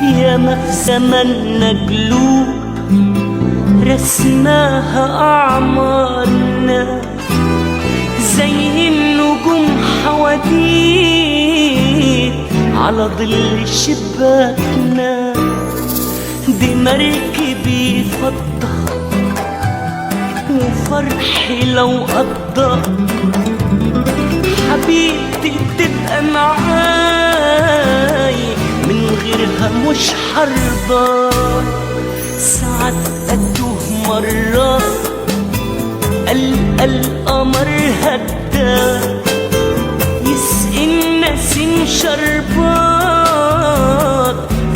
ياما في زمنا قلوب رسماها أعمارنا زي النجوم حواديت على ظل شباكنا. دي مركبي فضة وفرحي لو قضى حبيبتي تبقى معاي من غيرها مش حرضى. ساعات أتوه مرة القمر هدى يسقي النسيم شربات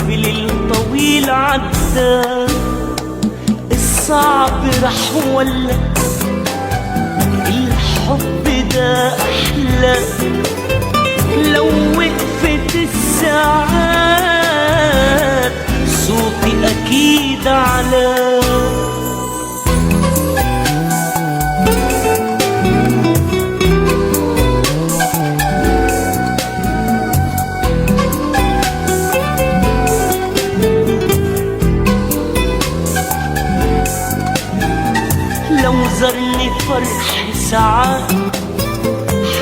في ليل طويل عدى. الصعب راح ولا الحب ده أحلى لو وقفت الساعات صوتي أكيد أعلى. لو زرني فرح ساعات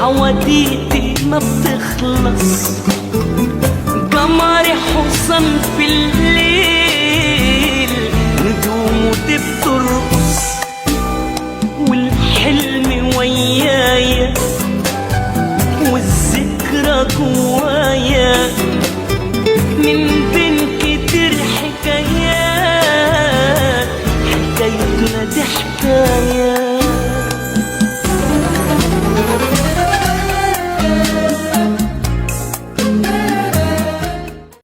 حواديتي ما بتخلص. قمري حصن في الليل نجومه بترقص والحلم ويايا والذكرى جوا